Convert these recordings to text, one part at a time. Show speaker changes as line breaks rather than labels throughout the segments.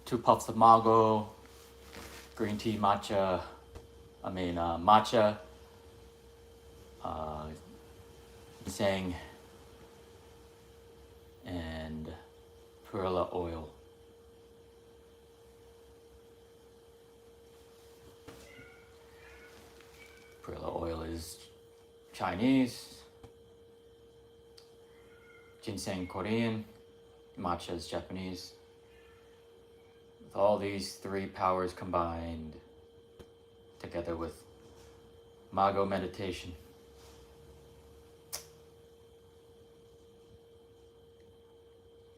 2 puffs of Mago, green tea, matcha, ginseng, and perilla oil. Perilla oil is Chinese, ginseng Korean, matcha is Japanese. With all these 3 powers combined, together with Mago Meditation,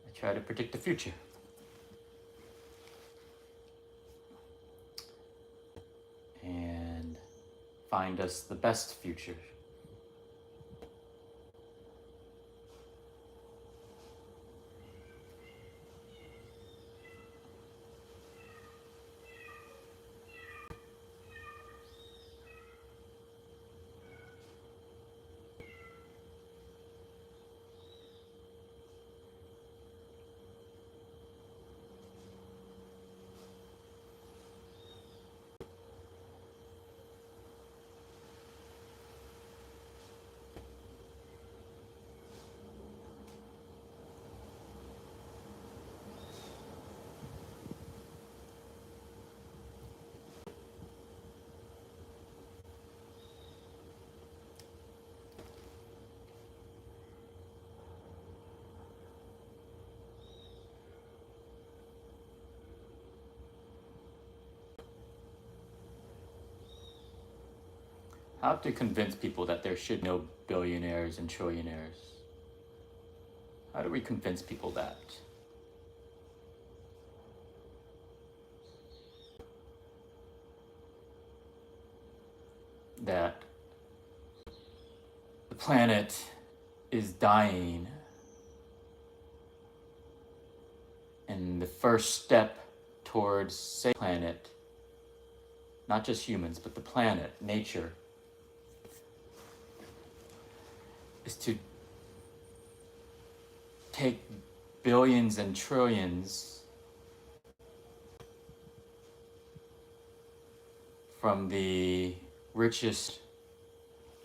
I try to predict the future. And find us the best future. How to convince people that there should be no billionaires and trillionaires? How do we convince people that? That the planet is dying, and the first step towards saving the planet, not just humans, but the planet, nature, is to take billions and trillions from the richest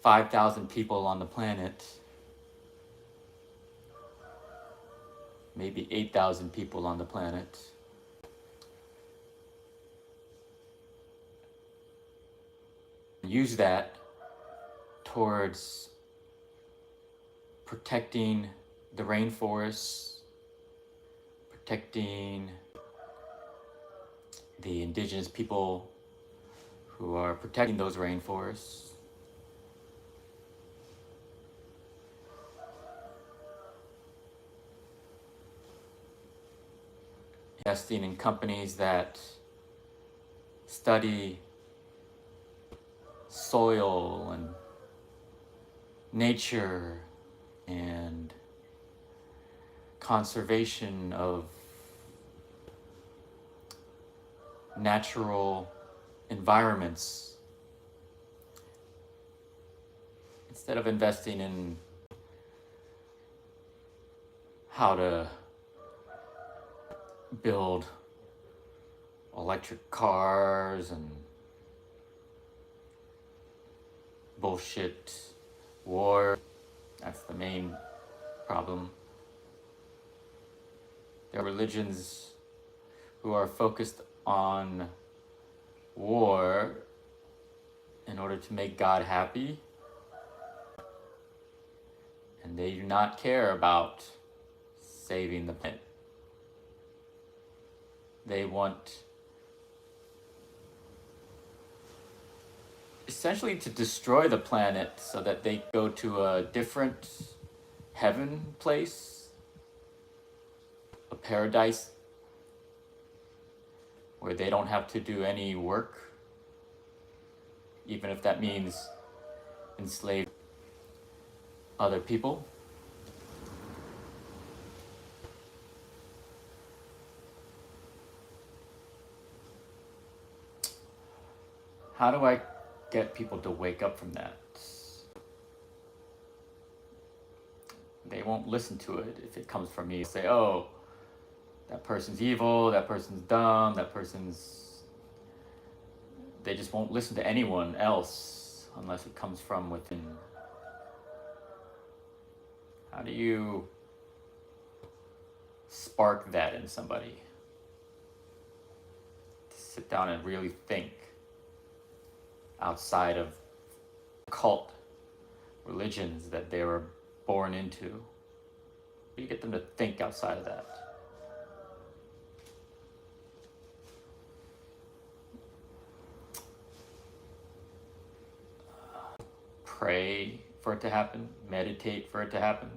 5,000 people on the planet, maybe 8,000 people on the planet, use that towards protecting the rainforests, protecting the indigenous people who are protecting those rainforests, investing in companies that study soil and nature and conservation of natural environments, instead of investing in how to build electric cars and bullshit war. That's the main problem. There are religions who are focused on war in order to make God happy, and they do not care about saving the planet. They want essentially to destroy the planet so that they go to a different heaven place, a paradise where they don't have to do any work, even if that means enslave other people. How do I get people to wake up from that? They won't listen to it if it comes from me. Say, oh, that person's evil, that person's dumb, they just won't listen to anyone else unless it comes from within. How do you spark that in somebody? To sit down and really think outside of cult religions that they were born into. How do you get them to think outside of that? Pray for it to happen, meditate for it to happen.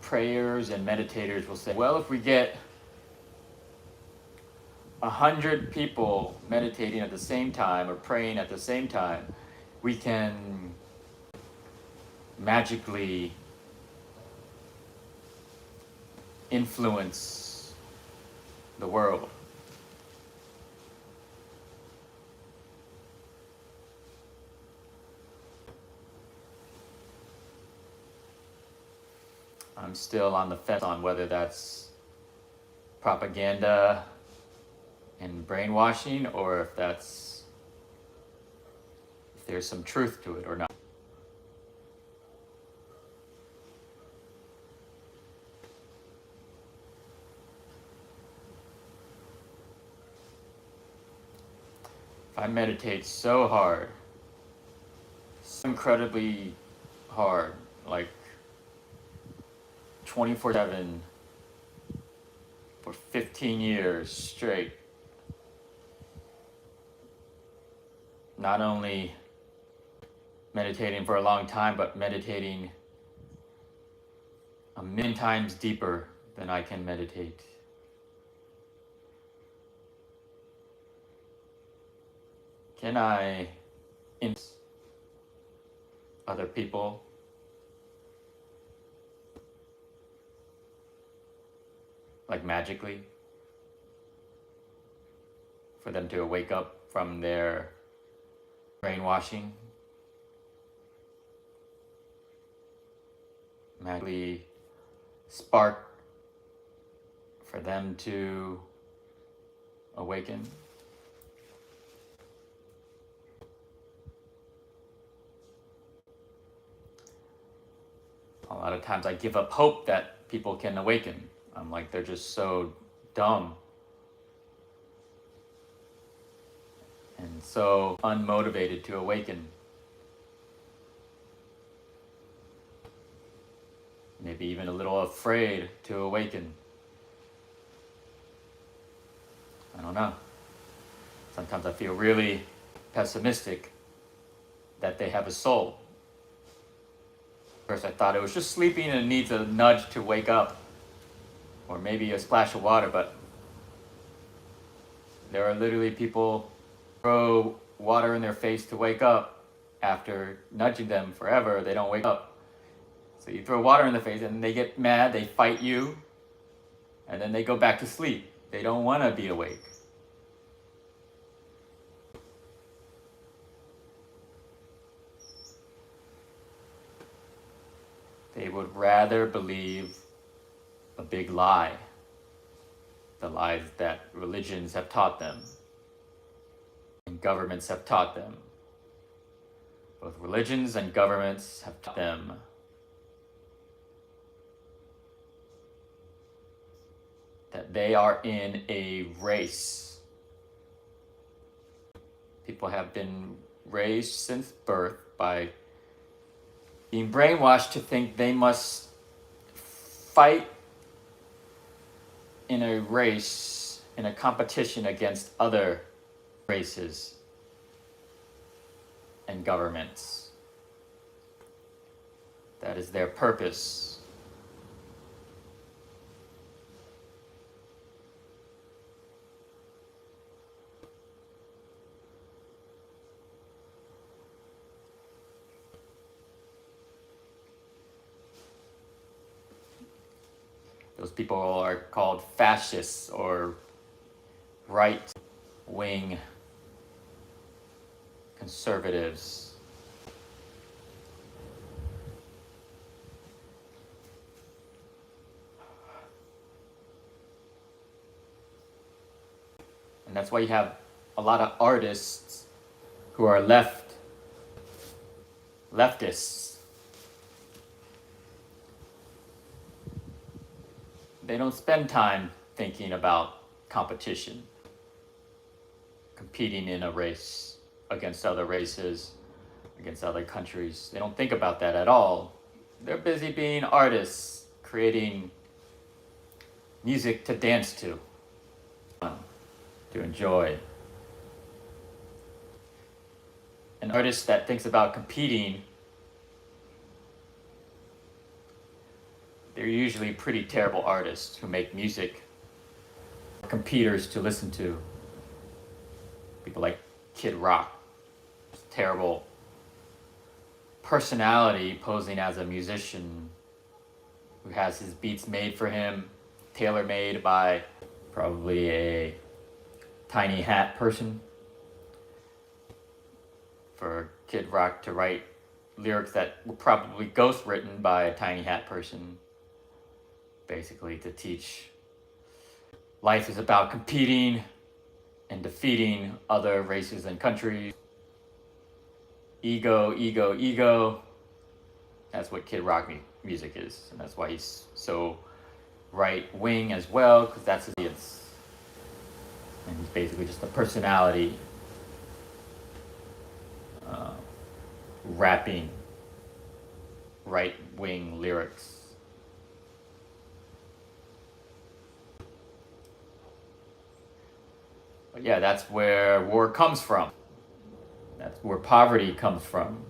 Prayers and meditators will say, well, if we get 100 people meditating at the same time or praying at the same time, we can magically influence the world. I'm still on the fence on whether that's propaganda and brainwashing, or if there's some truth to it or not. If I meditate so hard, so incredibly hard, like 24/7 for 15 years straight, not only meditating for a long time, but meditating a million times deeper than I can meditate. Can I influence other people? Like magically? For them to wake up from their brainwashing? Magically spark for them to awaken? A lot of times I give up hope that people can awaken. I'm like, they're just so dumb and so unmotivated to awaken. Maybe even a little afraid to awaken. I don't know. Sometimes I feel really pessimistic that they have a soul. First I thought it was just sleeping and needs a nudge to wake up, or maybe a splash of water, but there are literally people throw water in their face to wake up. After nudging them forever, they don't wake up. So you throw water in their face and they get mad, they fight you, and then they go back to sleep. They don't want to be awake. They would rather believe a big lie, the lies that religions have taught them and governments have taught them. Both religions and governments have taught them that they are in a race. People have been raised since birth by being brainwashed to think they must fight in a race, in a competition against other races and governments. That is their purpose. Those people are called fascists or right-wing conservatives. And that's why you have a lot of artists who are leftists. They don't spend time thinking about competition, competing in a race against other races, against other countries. They don't think about that at all. They're busy being artists, creating music to dance to enjoy. An artist that thinks about competing, they're usually pretty terrible artists who make music for competers to listen to. People like Kid Rock, terrible personality posing as a musician who has his beats made for him, tailor-made by probably a tiny hat person. For Kid Rock to write lyrics that were probably ghost-written by a tiny hat person, basically to teach life is about competing and defeating other races and countries. Ego, ego, ego. That's what Kid Rock music is, and that's why he's so right-wing as well, because that's his audience. And he's basically just a personality rapping right-wing lyrics. But yeah, that's where war comes from. That's where poverty comes from.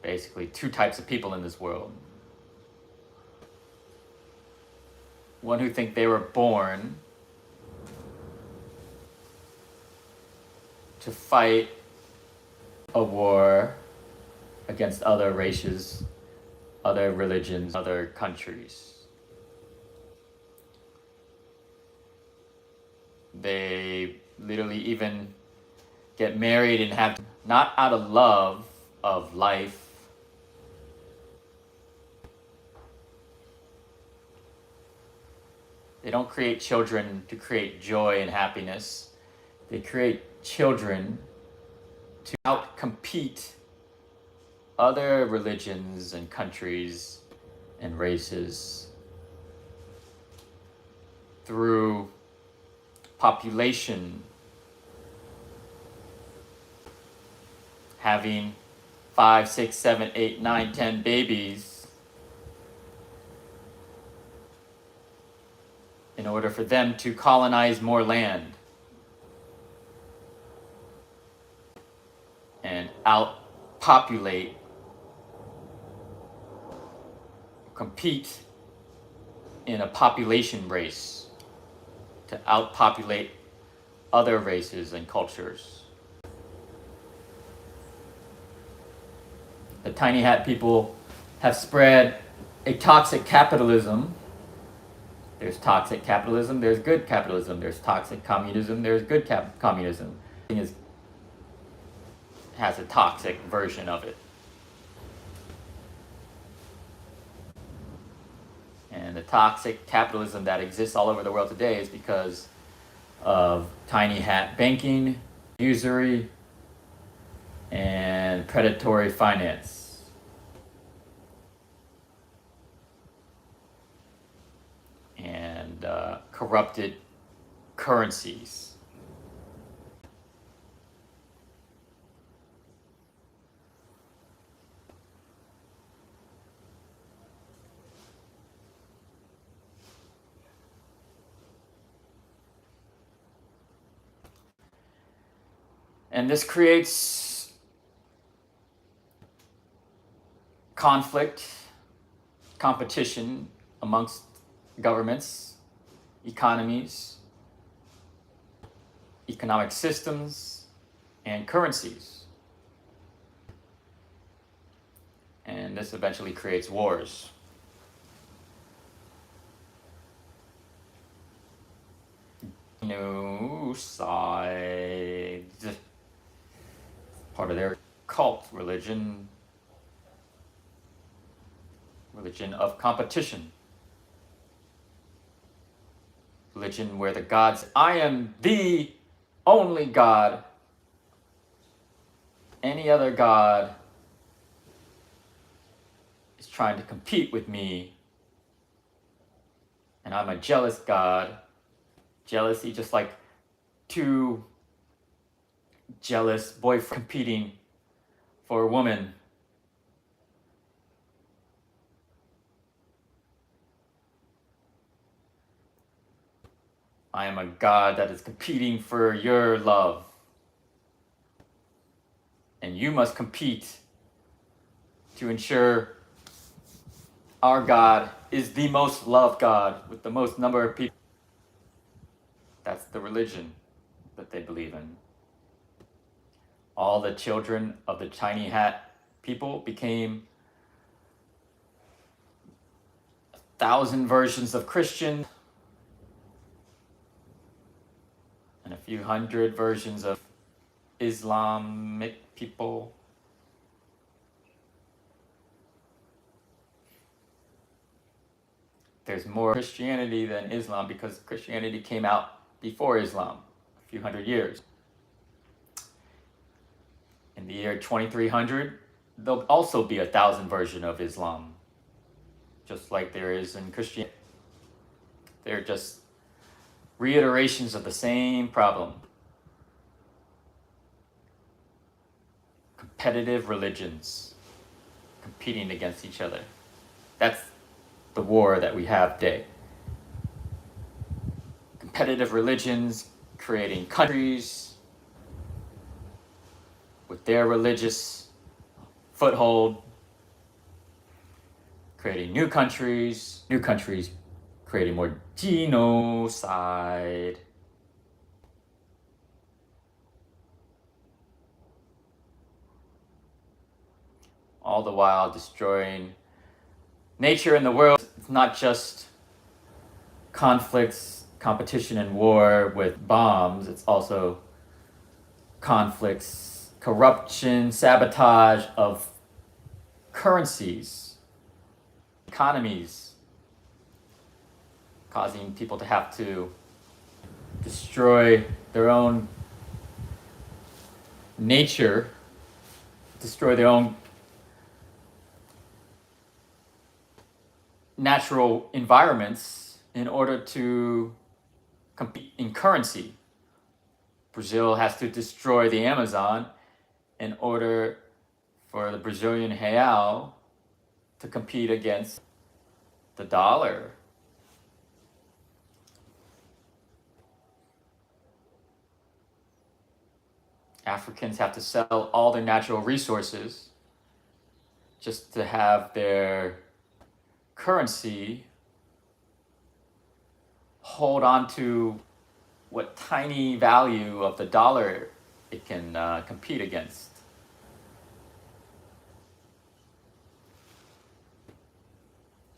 Basically, two types of people in this world. One who think they were born to fight a war against other races, other religions, other countries. They literally even get married and have, not out of love of life, they don't create children to create joy and happiness. They create children to outcompete other religions and countries and races through population, having 5, 6, 7, 8, 9, 10 babies in order for them to colonize more land and outpopulate, compete in a population race to outpopulate other races and cultures. The tiny hat people have spread a toxic capitalism. There's toxic capitalism, there's good capitalism, there's toxic communism, there's good communism. It has a toxic version of it. And the toxic capitalism that exists all over the world today is because of tiny hat banking, usury, and predatory finance. And corrupted currencies. And this creates conflict, competition amongst governments, economies, economic systems, and currencies. And this eventually creates wars. Genocide. Part of their cult religion of competition. Religion where the gods, I am the only God. Any other God is trying to compete with me. And I'm a jealous God. Jealousy, just like two jealous boyfriends competing for a woman. I am a God that is competing for your love. And you must compete to ensure our God is the most loved God with the most number of people. That's the religion that they believe in. All the children of the tiny hat people became 1,000 versions of Christian and a few hundred versions of Islamic people. There's more Christianity than Islam because Christianity came out before Islam, a few hundred years. In the year 2300, there'll also be 1,000 versions of Islam, just like there is in Christianity. They're just reiterations of the same problem. Competitive religions competing against each other. That's the war that we have today. Competitive religions creating countries with their religious foothold, creating new countries creating more genocide. All the while destroying nature and the world. It's not just conflicts, competition, and war with bombs. It's also conflicts, corruption, sabotage of currencies, economies, causing people to have to destroy their own nature, destroy their own natural environments in order to compete in currency. Brazil has to destroy the Amazon in order for the Brazilian real to compete against the dollar. Africans have to sell all their natural resources just to have their currency hold on to what tiny value of the dollar it can compete against.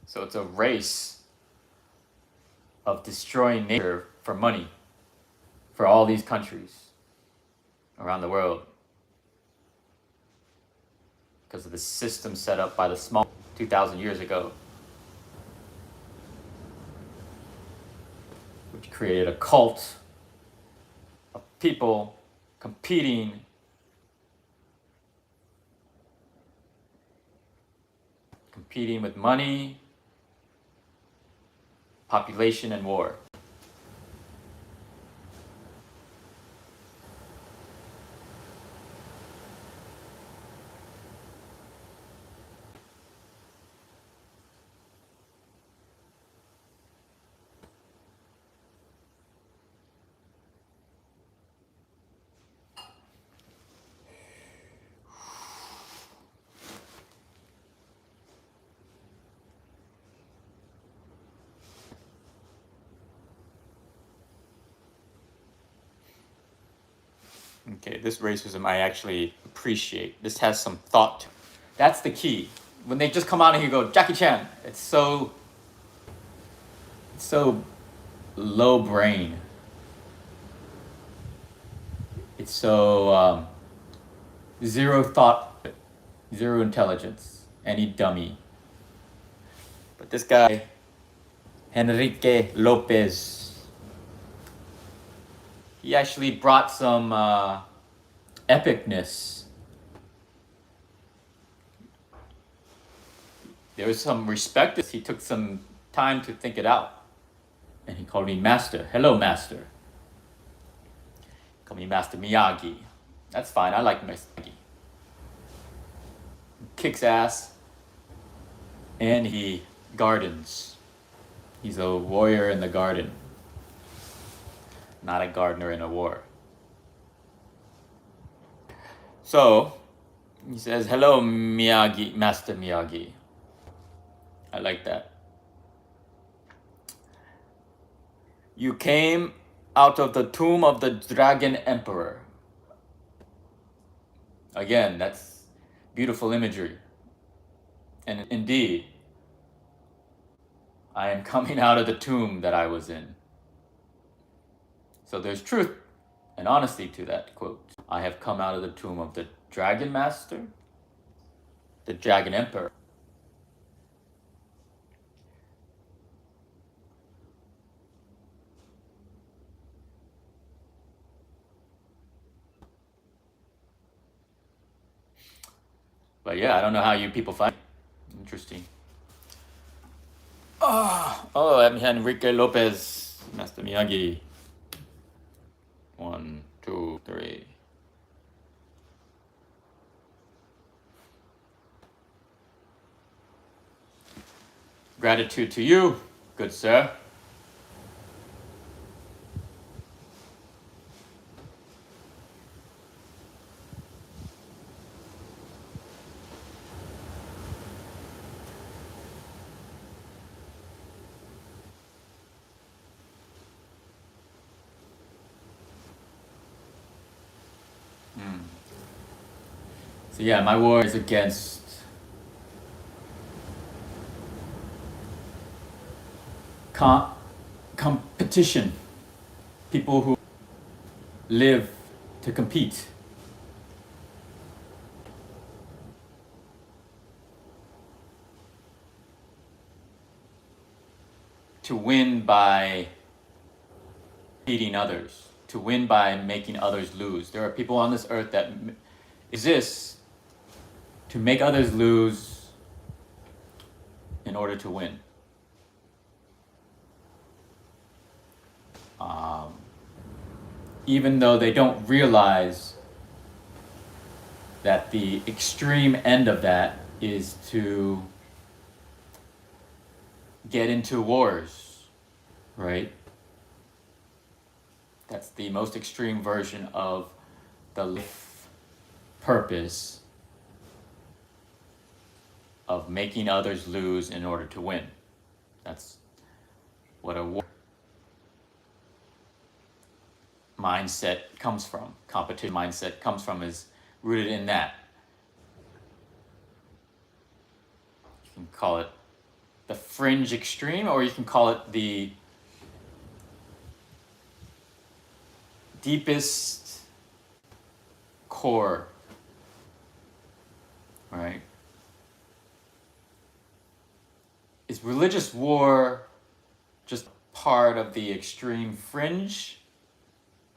So it's a race of destroying nature for money for all these countries around the world because of the system set up by the small 2,000 years ago, which created a cult of people competing with money, population, and war. Okay, this racism I actually appreciate. This has some thought to it. That's the key. when they just come out and you go, Jackie Chan, it's so low brain. It's so zero thought, zero intelligence, any dummy. But this guy, Enrique Lopez, he actually brought some epicness. There was some respect. He took some time to think it out. And he called me Master. Hello, Master. Call me Master Miyagi. That's fine. I like Master Miyagi. Kicks ass. And he gardens. He's a warrior in the garden. Not a gardener in a war. So, he says, hello, Miyagi, Master Miyagi. I like that. You came out of the tomb of the Dragon Emperor. Again, that's beautiful imagery. And indeed, I am coming out of the tomb that I was in. So there's truth and honesty to that quote. I have come out of the tomb of the Dragon Master, the Dragon Emperor. But yeah, I don't know how you people find it. Interesting. Oh, I'm Enrique Lopez, Master Miyagi. 1, 2, 3. Gratitude to you, good sir. So yeah, my war is against competition. People who live to compete. To win by beating others. To win by making others lose. There are people on this earth that exist to make others lose in order to win. Even though they don't realize that the extreme end of that is to get into wars, right? That's the most extreme version of the life purpose of making others lose in order to win. That's what a war mindset comes from. Competition mindset comes from, is rooted in that. You can call it the fringe extreme, or you can call it the deepest core, right? Is religious war just part of the extreme fringe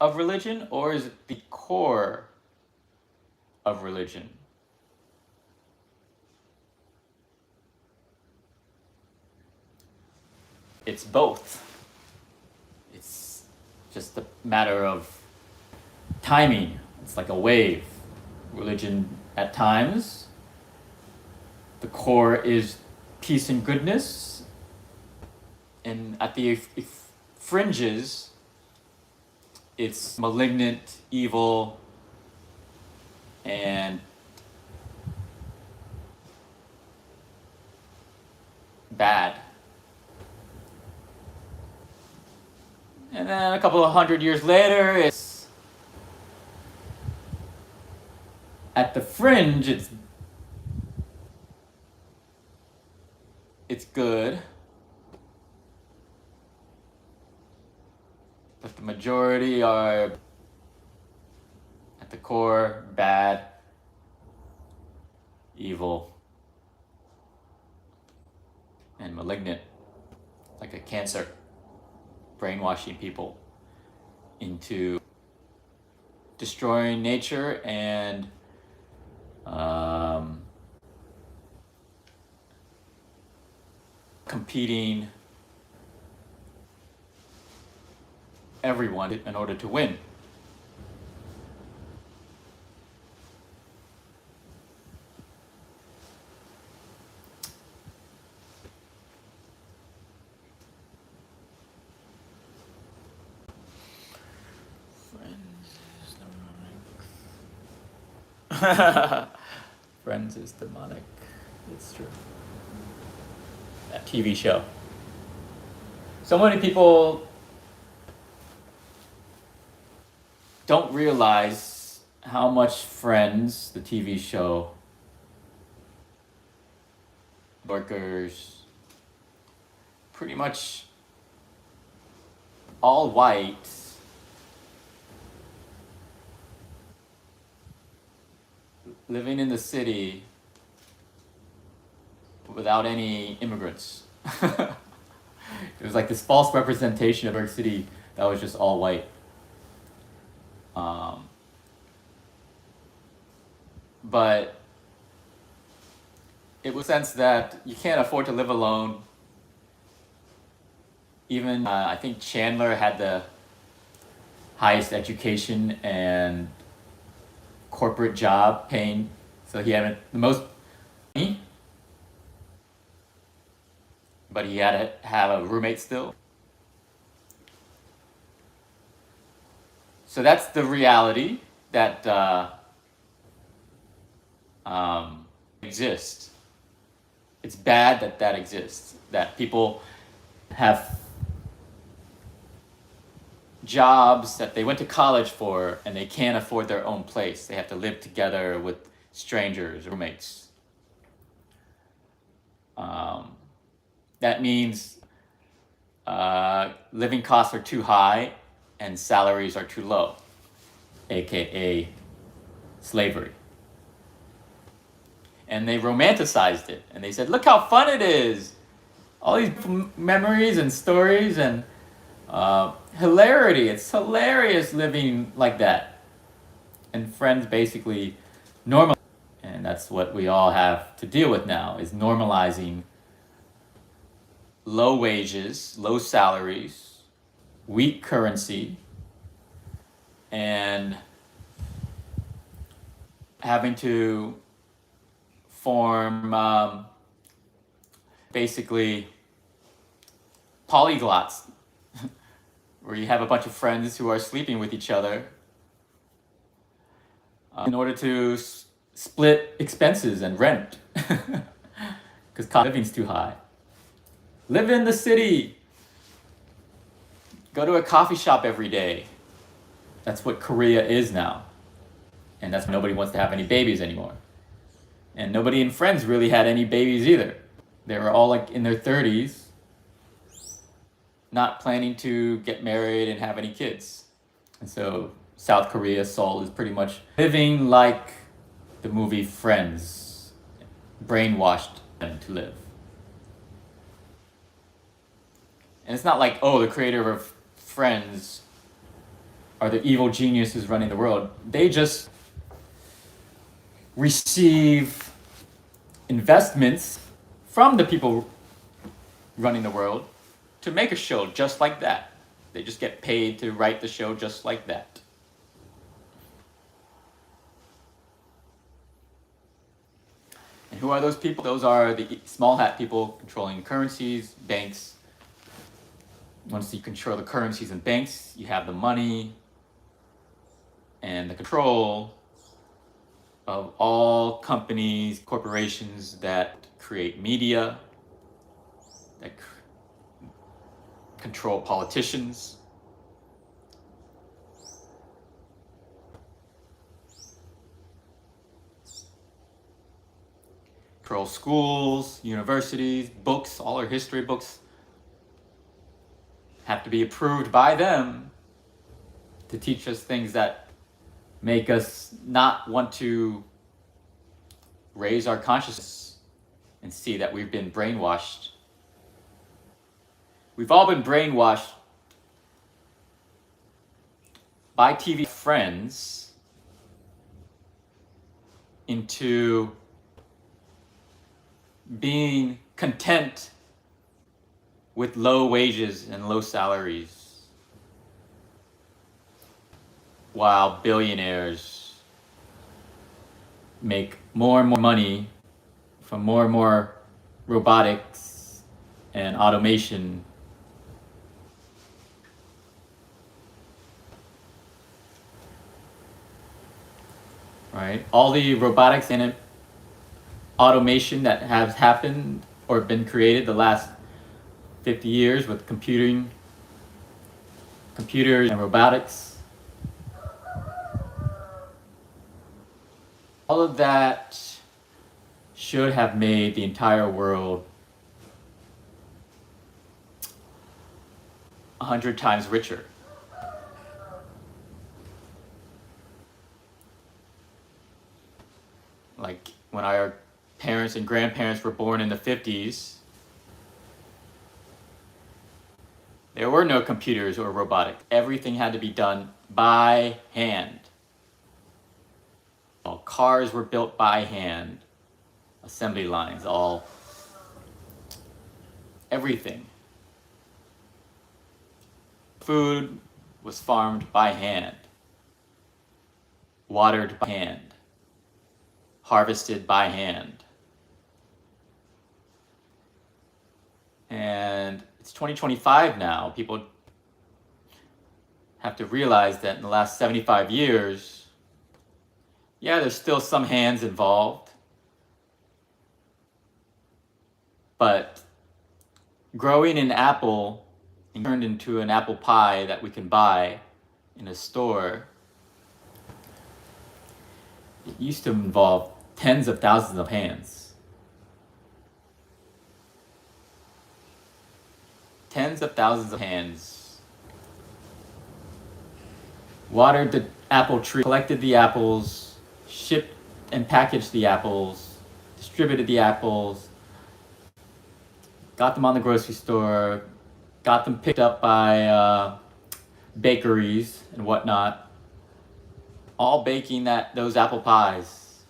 of religion, or is it the core of religion? It's both. It's just a matter of timing. It's like a wave. Religion, at times, the core is peace and goodness, and at the fringes, it's malignant, evil, and bad. And then a couple of 100 years later, it's at the fringe, it's it's good, but the majority are at the core bad, evil, and malignant, like a cancer, brainwashing people into destroying nature and competing everyone in order to win. Friends is demonic. It's true. That TV show. So many people don't realize how much Friends, the TV show, workers, pretty much all white, living in the city without any immigrants. It was like this false representation of New York City that was just all white. But it was a sense that you can't afford to live alone. Even I think Chandler had the highest education and corporate job paying, so he had the most money, but he had to have a roommate still. So that's the reality that exists. It's bad that that exists, that people have jobs that they went to college for and they can't afford their own place. They have to live together with strangers, roommates. That means living costs are too high and salaries are too low, aka slavery. And they romanticized it and they said, look how fun it is. All these memories and stories and hilarity. It's hilarious living like that. And Friends basically normal, and that's what we all have to deal with now, is normalizing low wages, low salaries, weak currency, and having to form basically polyglots, where you have a bunch of friends who are sleeping with each other in order to split expenses and rent, because cost of living's too high. Live in the city. Go to a coffee shop every day. That's what Korea is now. And that's why nobody wants to have any babies anymore. And nobody in Friends really had any babies either. They were all like in their 30s, not planning to get married and have any kids. And so South Korea, Seoul, is pretty much living like the movie Friends, brainwashed them to live. And it's not like, oh, the creator of Friends are the evil geniuses running the world. They just receive investments from the people running the world to make a show just like that. They just get paid to write the show just like that. And who are those people? Those are the small hat people controlling currencies, banks. Once you control the currencies and banks, you have the money and the control of all companies, corporations that create media, that control politicians. Control schools, universities, books, all our history books have to be approved by them to teach us things that make us not want to raise our consciousness and see that we've been brainwashed. We've all been brainwashed by TV friends into being content with low wages and low salaries, while billionaires make more and more money from more and more robotics and automation. Right? All the robotics and automation that has happened or been created the last 50 years with computers and robotics. All of that should have made the entire world 100 times richer. Like when our parents and grandparents were born in the 50s, there were no computers or robotics. Everything had to be done by hand. All cars were built by hand, assembly lines, everything. Food was farmed by hand, watered by hand, harvested by hand. And it's 2025 now. People have to realize that in the last 75 years, yeah, there's still some hands involved, but growing an apple and turned into an apple pie that we can buy in a store, it used to involve tens of thousands of hands. Tens of thousands of hands watered the apple tree, collected the apples, shipped and packaged the apples, distributed the apples, got them on the grocery store, got them picked up by bakeries and whatnot, all baking those apple pies.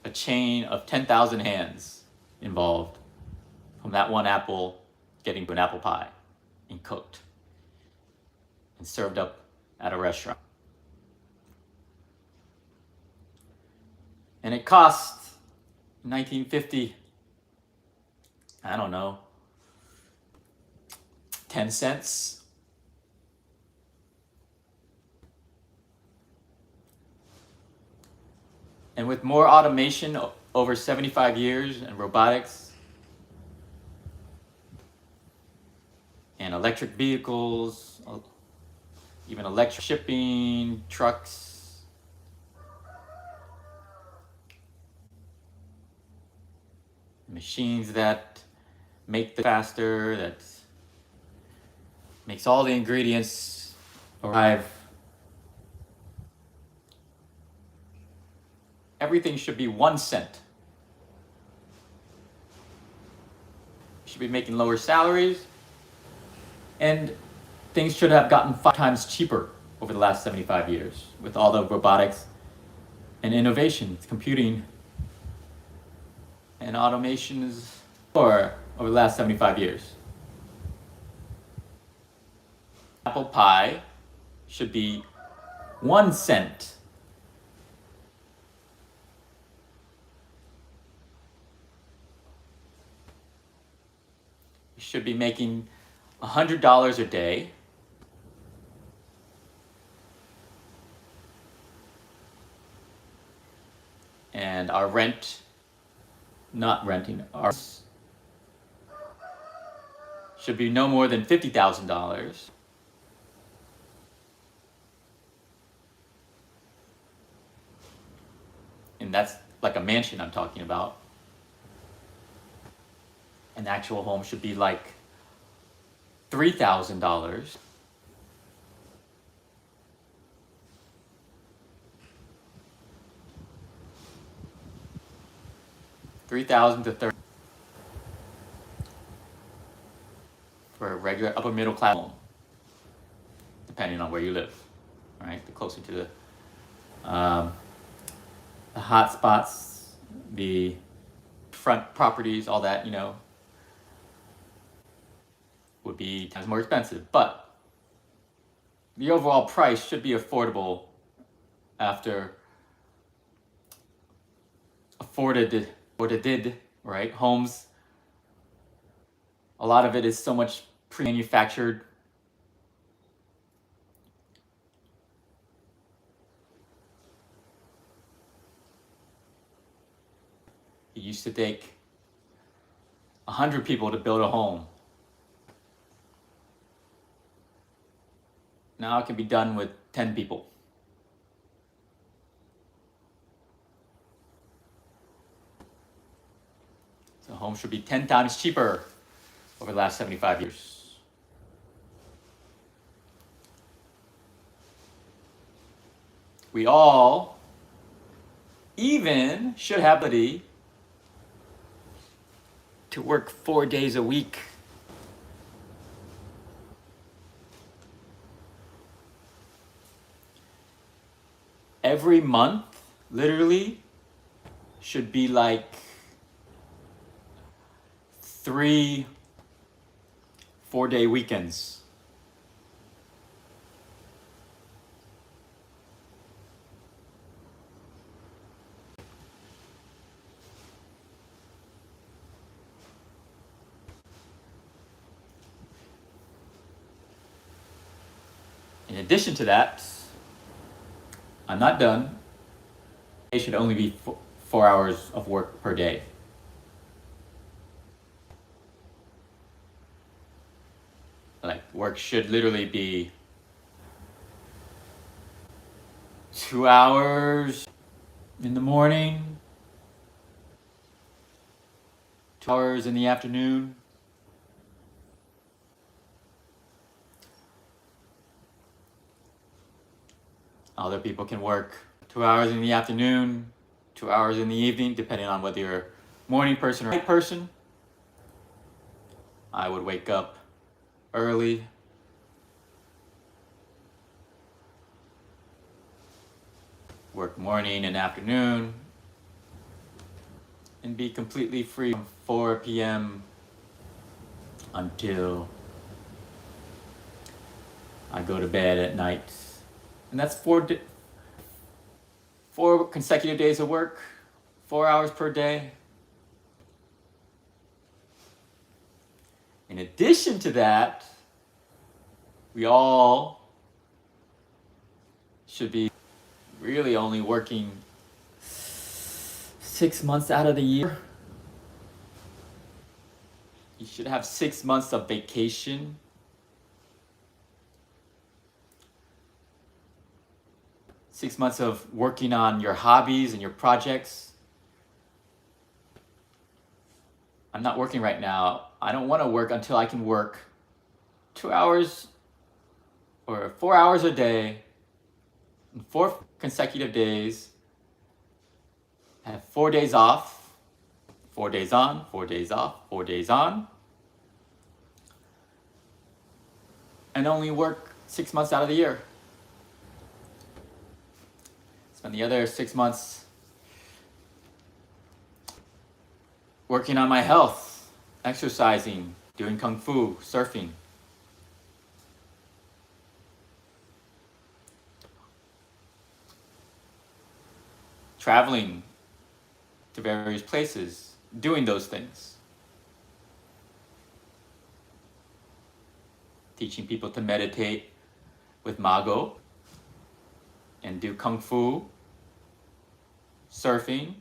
A chain of 10,000 hands involved from that one apple getting to an apple pie and cooked and served up at a restaurant. And it cost, in 1950, I don't know, 10 cents. And with more automation over 75 years and robotics and electric vehicles, even electric shipping, trucks, machines that make the faster, that makes all the ingredients arrive. Everything should be 1 cent. Should be making lower salaries, and things should have gotten 5 times cheaper over the last 75 years with all the robotics and innovations, computing and automations over the last 75 years. Apple pie should be 1 cent. You should be making $100 a day. And our our should be no more than $50,000. And that's like a mansion I'm talking about. An actual home should be like $3,000. $3,000 to $30,000 for a regular upper middle class home, depending on where you live. Right, the closer to the hot spots, the front properties, all that, would be times more expensive. But the overall price should be affordable after afforded, right? Homes, a lot of it is so much pre-manufactured. It used to take 100 people to build a home. Now it can be done with 10 people. So a home should be 10 times cheaper over the last 75 years. We all even should have the ability to work 4 days a week. Every month, literally, should be like 3 4-day weekends. In addition to that, I'm not done. It should only be 4 hours of work per day. Like, work should literally be 2 hours in the morning, 2 hours in the afternoon. Other people can work 2 hours in the afternoon, 2 hours in the evening, depending on whether you're a morning person or night person. I would wake up early, work morning and afternoon, and be completely free from 4 p.m. until I go to bed at night. And that's 4 consecutive days of work, 4 hours per day. In addition to that, we all should be really only working 6 months out of the year. You should have 6 months of vacation. Six months of working on your hobbies and your projects. I'm not working right now. I don't want to work until I can work 2 hours or 4 hours a day, 4 consecutive days, have 4 days off, 4 days on, 4 days off, 4 days on, and only work 6 months out of the year. Spend the other 6 months working on my health, exercising, doing kung fu, surfing. Traveling to various places, doing those things. Teaching people to meditate with Mago and do kung fu, surfing,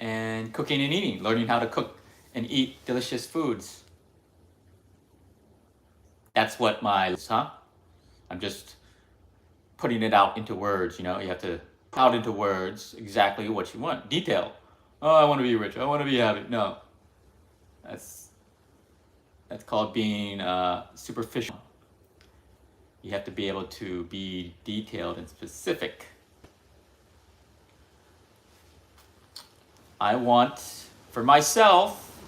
and cooking and eating, learning how to cook and eat delicious foods. That's what I'm just putting it out into words, you know. You have to put out into words exactly what you want. Detail. Oh, I want to be rich. I want to be happy. No. That's called being superficial. You have to be able to be detailed and specific. I want for myself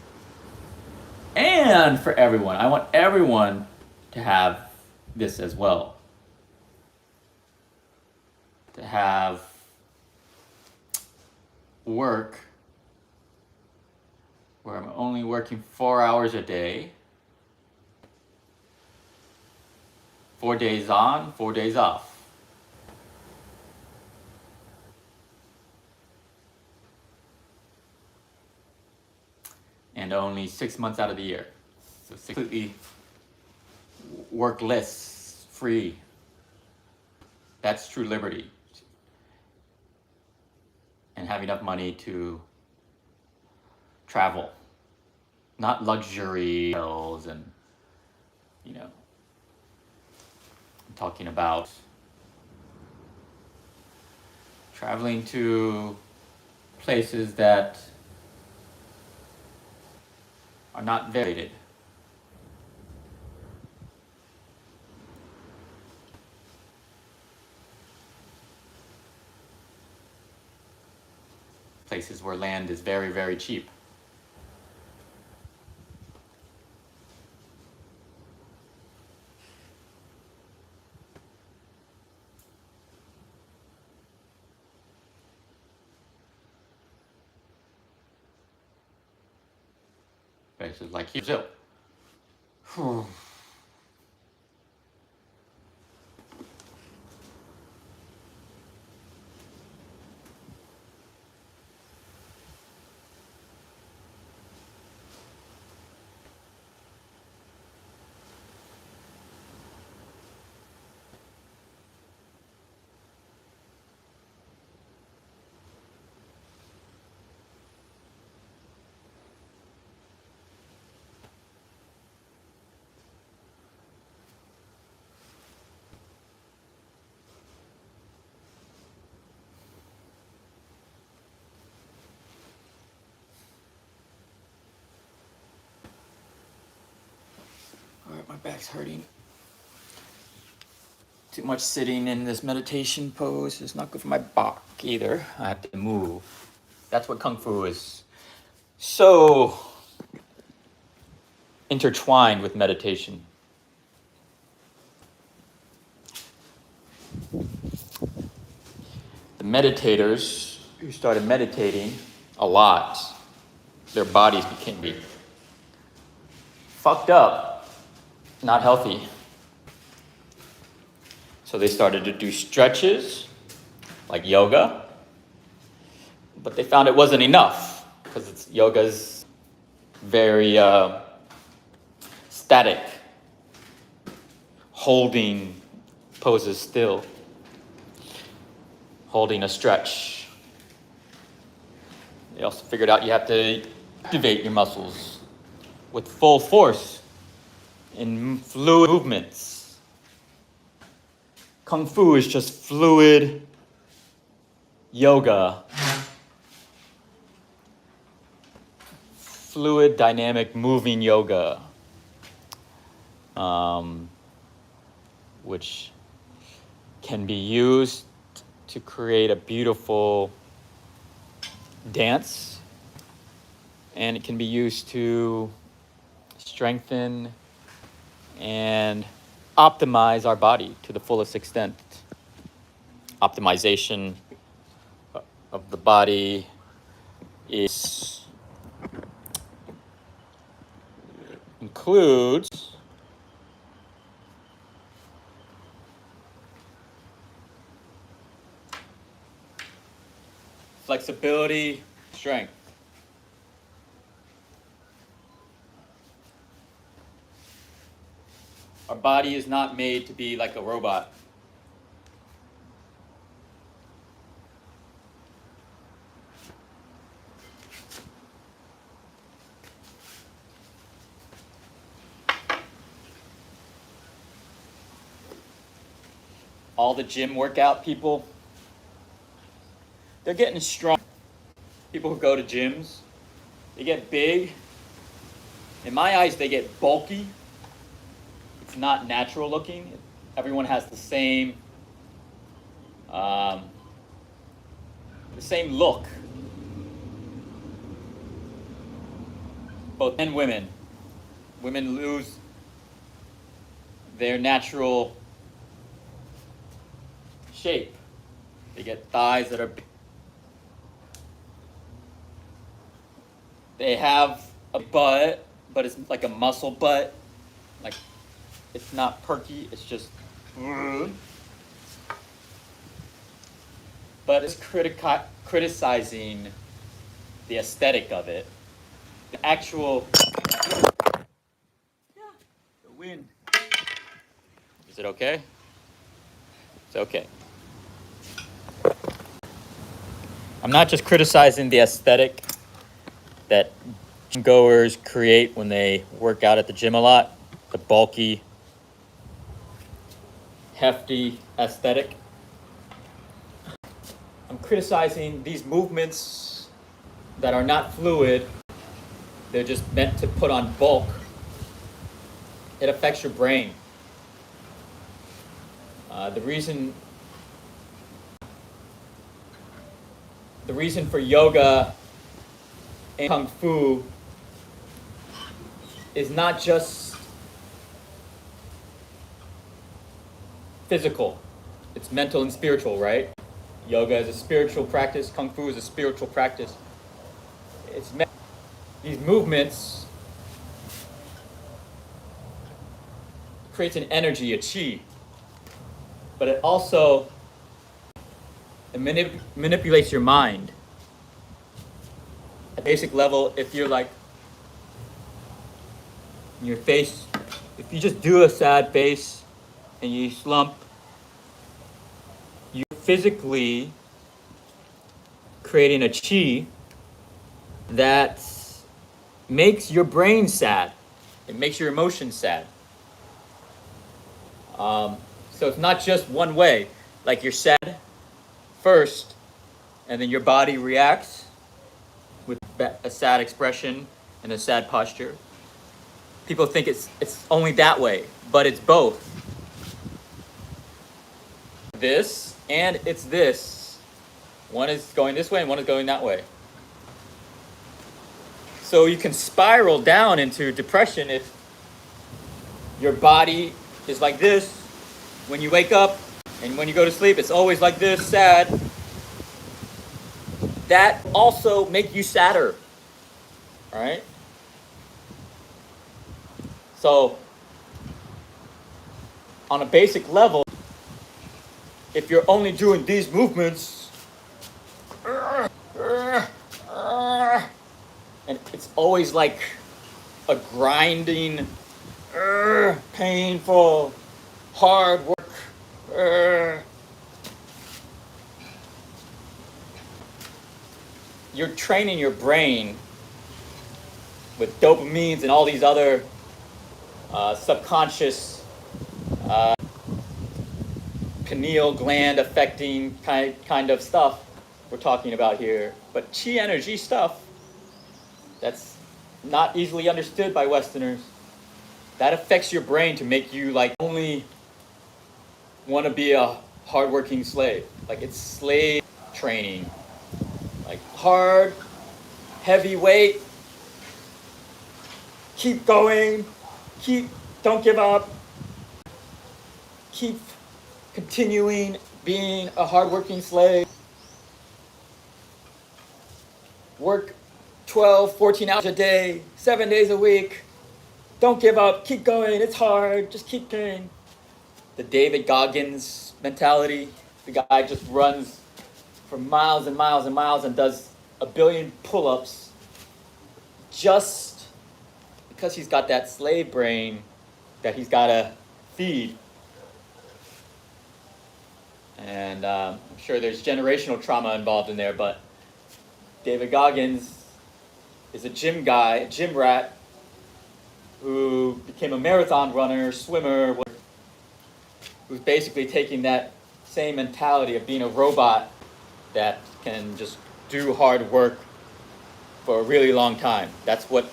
and for everyone. I want everyone to have this as well. To have work where I'm only working 4 hours a day, 4 days on, 4 days off. And only 6 months out of the year. So completely workless, free. That's true liberty. And have enough money to travel. Not luxury bills and, you know, I'm talking about traveling to places that are not varied. Places where land is very, very cheap. Places like Brazil. Alright, my back's hurting. Too much sitting in this meditation pose is not good for my back either. I have to move. That's what Kung Fu is so intertwined with meditation. The meditators who started meditating a lot, their bodies became fucked up, not healthy. So they started to do stretches, like yoga, but they found it wasn't enough because yoga's very static, holding poses still, holding a stretch. They also figured out you have to activate your muscles with full force in fluid movements. Kung Fu is just fluid yoga. Fluid, dynamic, moving yoga. Which can be used to create a beautiful dance. And it can be used to strengthen and optimize our body to the fullest extent. Optimization of the body includes flexibility, strength. Our body is not made to be like a robot. all the gym workout people, they're getting strong. People who go to gyms, they get big. In my eyes, they get bulky. It's not natural looking. Everyone has the same look. Both men and women. Women lose their natural shape. They get thighs that are big. They have a butt, but it's like a muscle butt. Like, it's not perky, it's just... But it's criticizing the aesthetic of it. The actual... The wind. Is it okay? It's okay. I'm not just criticizing the aesthetic that gym goers create when they work out at the gym a lot, the bulky, hefty aesthetic. I'm criticizing these movements that are not fluid. They're just meant to put on bulk. It affects your brain. The reason for yoga and kung fu is not just physical. It's mental and spiritual, right? Yoga is a spiritual practice. Kung fu is a spiritual practice. These movements creates an energy, a chi, but it also manipulates your mind. At basic level, if you're like your face, if you just do a sad face and you slump, you're physically creating a chi that makes your brain sad. It makes your emotions sad. So it's not just one way. Like you're sad first, and then your body reacts with a sad expression and a sad posture. People think it's only that way, but it's both. This and it's this. One is going this way and one is going that way. So you can spiral down into depression if your body is like this when you wake up, and when you go to sleep, it's always like this, sad. That also make you sadder, all right? So, on a basic level, if you're only doing these movements, and it's always like a grinding, painful, hard work, you're training your brain with dopamines and all these other subconscious pineal gland affecting kind of stuff we're talking about here. But chi energy stuff that's not easily understood by Westerners, that affects your brain to make you like only want to be a hardworking slave. Like it's slave training. Like hard, heavy weight, keep going, don't give up, keep continuing being a hardworking slave. Work 12, 14 hours a day, 7 days a week. Don't give up, keep going, it's hard, just keep going. The David Goggins mentality, the guy just runs for miles and miles and miles and does 1 billion pull-ups just because he's got that slave brain that he's got to feed. And I'm sure there's generational trauma involved in there, but David Goggins is a gym guy, a gym rat, who became a marathon runner, swimmer, who's basically taking that same mentality of being a robot that can just do hard work for a really long time. That's what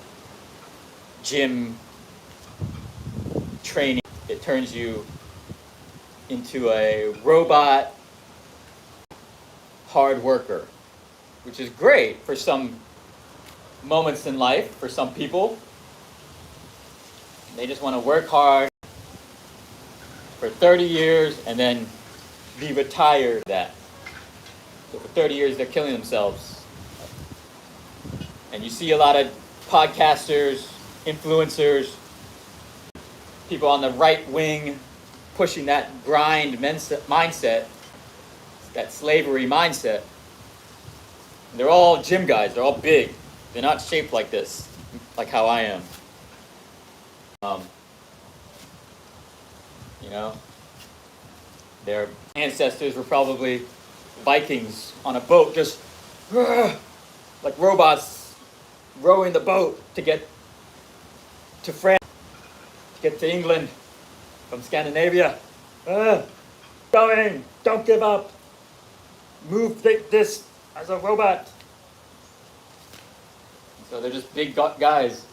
gym training, it turns you into a robot hard worker, which is great for some moments in life. For some people, they just want to work hard for 30 years and then be retired. That so for 30 years they're killing themselves. And you see a lot of podcasters, influencers, people on the right wing pushing that grind mindset, that slavery mindset. They're all gym guys. They're all big. They're not shaped like this, like how I am. You know, their ancestors were probably Vikings on a boat, just like robots rowing the boat to get to France, to get to England from Scandinavia. Going, don't give up. Move this as a robot. So they're just big guys.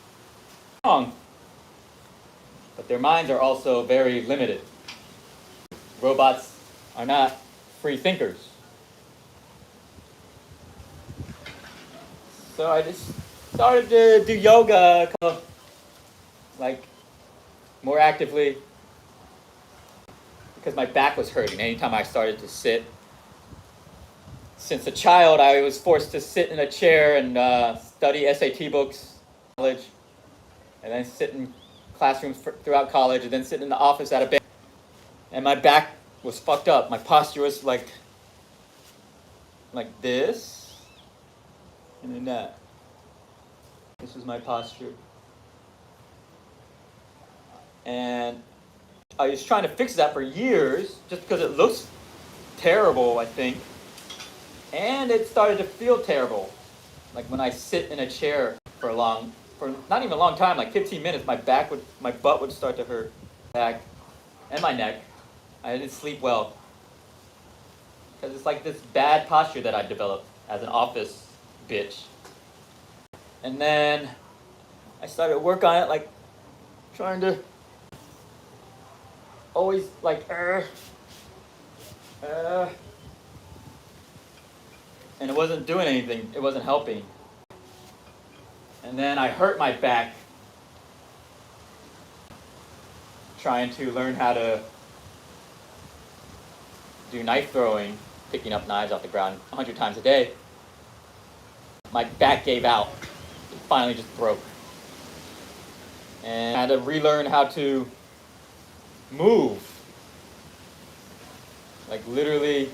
Strong. But their minds are also very limited. Robots are not free thinkers. So I just started to do yoga, like more actively, because my back was hurting anytime I started to sit. Since a child, I was forced to sit in a chair and study SAT books in college, and then sit in classrooms throughout college, and then sit in the office at a bank. And my back was fucked up. My posture was like this, and then that. This is my posture. And I was trying to fix that for years, just because it looks terrible, I think. And it started to feel terrible. Like when I sit in a chair for not even a long time, like 15 minutes, my butt would start to hurt. Back and my neck. I didn't sleep well. Because it's like this bad posture that I developed as an office bitch. And then I started to work on it, like trying to always like and it wasn't doing anything. It wasn't helping. And then I hurt my back trying to learn how to do knife throwing, picking up knives off the ground 100 times a day. My back gave out. It finally just broke. And I had to relearn how to move. Like literally,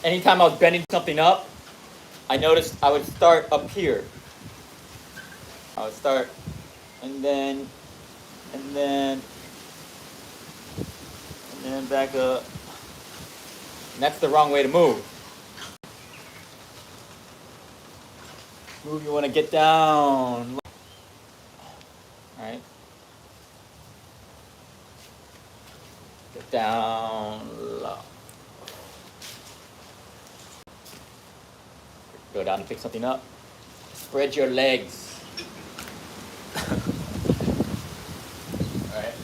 anytime I was bending something up, I noticed I would start up here. I would start, and then back up. And that's the wrong way to move. Move, you want to get down. Right? Get down low. Go down and pick something up. Spread your legs. Alright.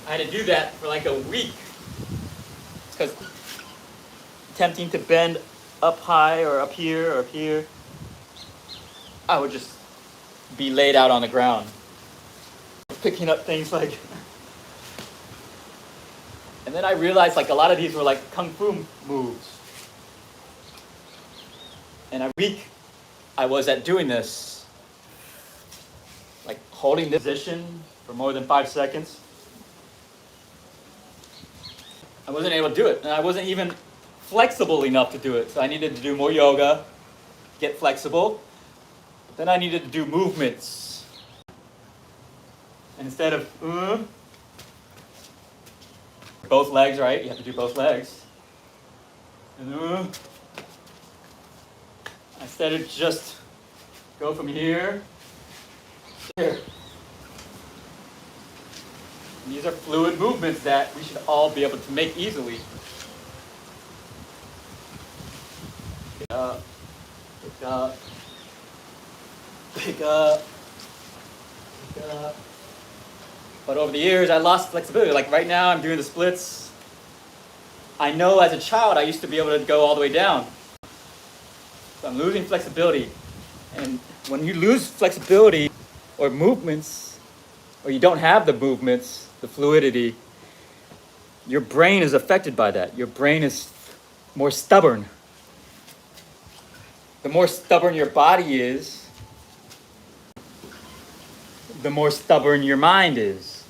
I had to do that for like a week. Because attempting to bend up high or up here or up here, I would just be laid out on the ground. Picking up things like... And then I realized like a lot of these were like kung fu moves. And a week I was at doing this, like holding this position for more than 5 seconds. I wasn't able to do it, and I wasn't even flexible enough to do it. So I needed to do more yoga, get flexible. Then I needed to do movements. And instead of both legs, right? You have to do both legs. And I started to just go from here Here. These are fluid movements that we should all be able to make easily. Pick up, pick up, pick up, pick up. But over the years, I lost flexibility. Like right now, I'm doing the splits. I know as a child, I used to be able to go all the way down. So I'm losing flexibility. And when you lose flexibility or movements, or you don't have the movements, the fluidity, your brain is affected by that. Your brain is more stubborn. The more stubborn your body is, the more stubborn your mind is.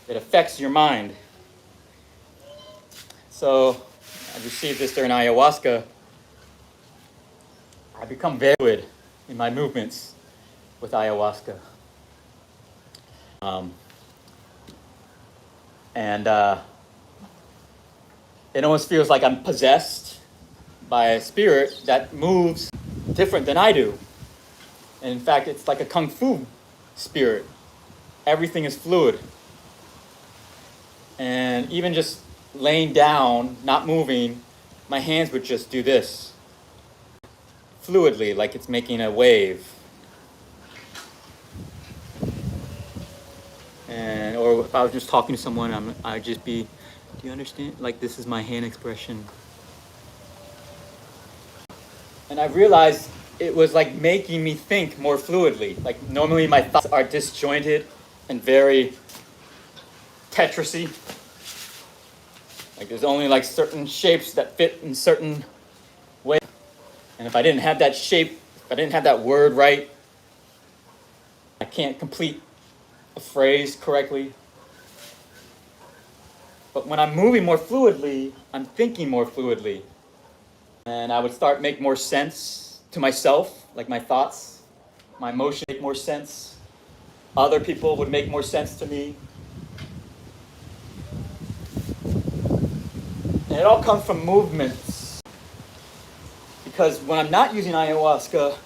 It affects your mind. So I received this during ayahuasca. I become very fluid in my movements with ayahuasca. It almost feels like I'm possessed by a spirit that moves different than I do. And in fact, it's like a kung fu spirit. Everything is fluid. And even just laying down, not moving, my hands would just do this. Fluidly, like it's making a wave. And or if I was just talking to someone, I'd just be, do you understand? Like this is my hand expression. And I realized it was like making me think more fluidly. Like normally my thoughts are disjointed and very Tetrisy. Like there's only like certain shapes that fit in certain ways. And if I didn't have that shape, if I didn't have that word right, I can't complete a phrase correctly. But when I'm moving more fluidly, I'm thinking more fluidly. And I would start make more sense to myself, like my thoughts, my emotions make more sense. Other people would make more sense to me. And it all comes from movements. Because when I'm not using ayahuasca,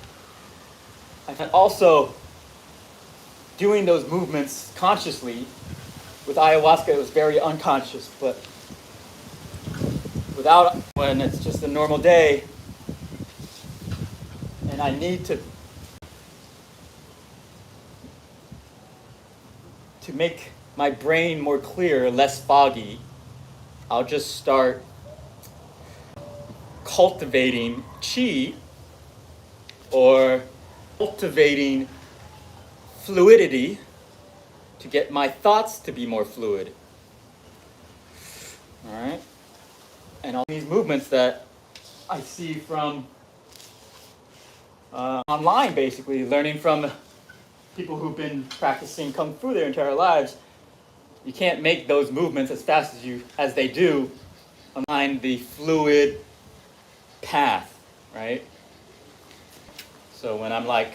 I'm also doing those movements consciously. With ayahuasca, it was very unconscious, but without, when it's just a normal day, and I need to make my brain more clear, less foggy, I'll just start cultivating chi or cultivating fluidity to get my thoughts to be more fluid. All right? And all these movements that I see from online, basically, learning from people who've been practicing Kung Fu their entire lives, you can't make those movements as fast as they do on the fluid path, right? So when I'm like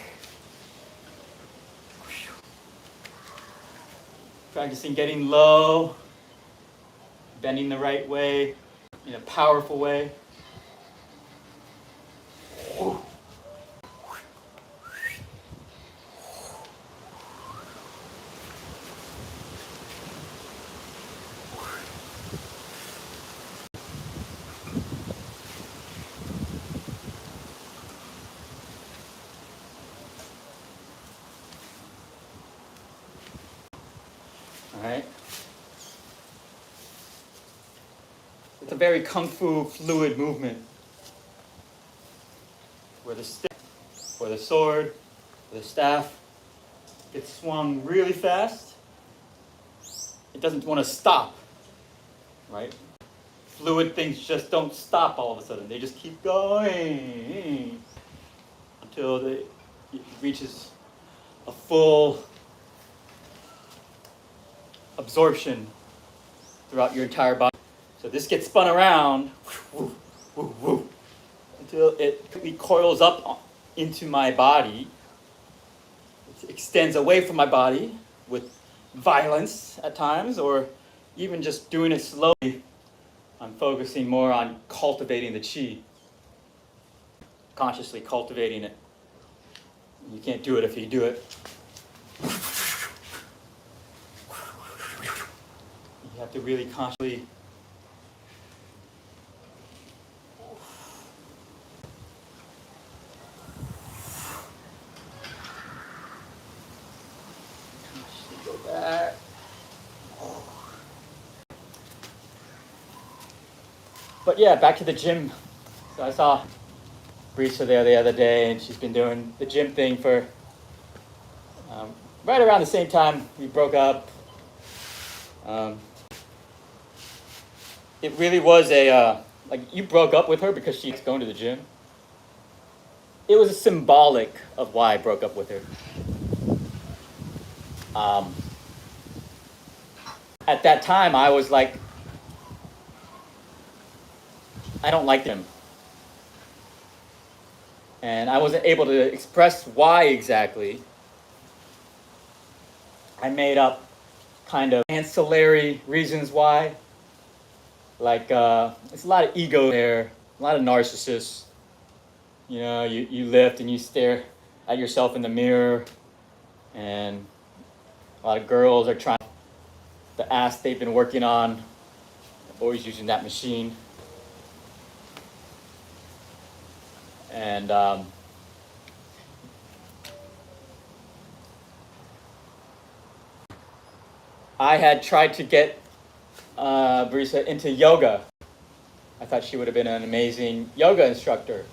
practicing getting low, bending the right way, in a powerful way. All right? It's a very Kung Fu fluid movement where the stick or the sword or the staff gets swung really fast. It doesn't want to stop, right? Fluid things just don't stop all of a sudden. They just keep going until it reaches a full absorption throughout your entire body. So this gets spun around woo, woo, woo, until it completely coils up into my body. It extends away from my body with violence at times, or even just doing it slowly. I'm focusing more on cultivating the chi, consciously cultivating it.
You can't do it if you do it. You have to really consciously go back. But yeah, back to the gym. So I saw Brisa there the other day, and she's been doing the gym thing for right around the same time we broke up. It really was like you broke up with her because she's going to the gym. It was symbolic of why I broke up with her. At that time, I was like, I don't like him. And I wasn't able to express why exactly. I made up kind of ancillary reasons why. Like, there's a lot of ego there, a lot of narcissists. You know, you lift and you stare at yourself in the mirror, and a lot of girls are trying the ass they've been working on, always using that machine. And I had tried to get Brisa into yoga. I thought she would have been an amazing yoga instructor.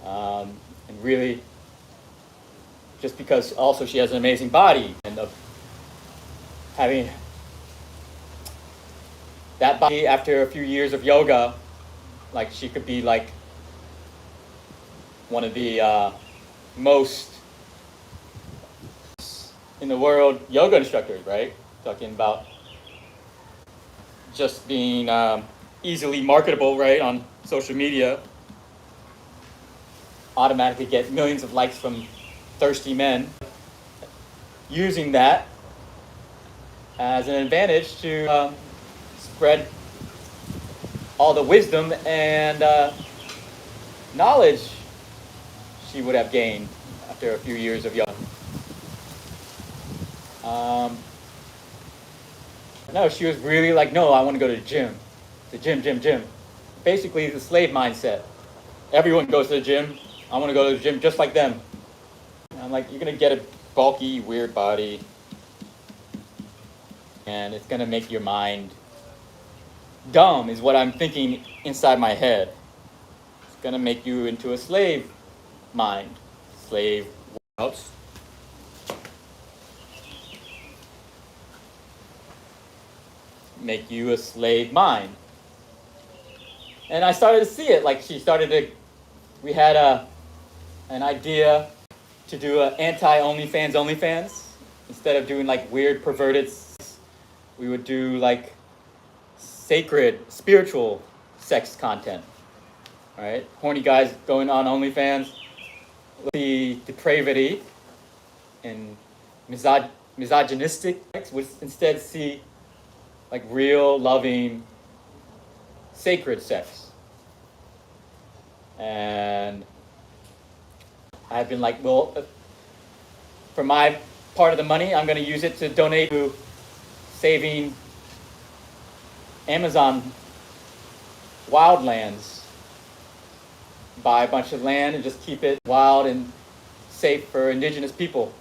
And really, just because also she has an amazing body, and of having that body after a few years of yoga, like she could be like one of the most in the world yoga instructors, right? Talking about just being easily marketable, right, on social media. Automatically get millions of likes from thirsty men. Using that as an advantage to spread all the wisdom and knowledge she would have gained after a few years of yoga. No, she was really like, no, I want to go to the gym. The gym. Basically, the slave mindset. Everyone goes to the gym. I want to go to the gym just like them. And I'm like, you're going to get a bulky, weird body. And it's going to make your mind dumb, is what I'm thinking inside my head. It's going to make you into a slave mind. Slave workouts. Make you a slave mind. And I started to see it. Like we had an idea to do an anti-OnlyFans. Instead of doing like weird perverted, we would do like sacred, spiritual sex content. Right? Horny guys going on OnlyFans. The depravity and misogynistic sex would instead see like real, loving, sacred sex. And I've been like, well, for my part of the money, I'm going to use it to donate to saving Amazon wildlands. Buy a bunch of land and just keep it wild and safe for indigenous people.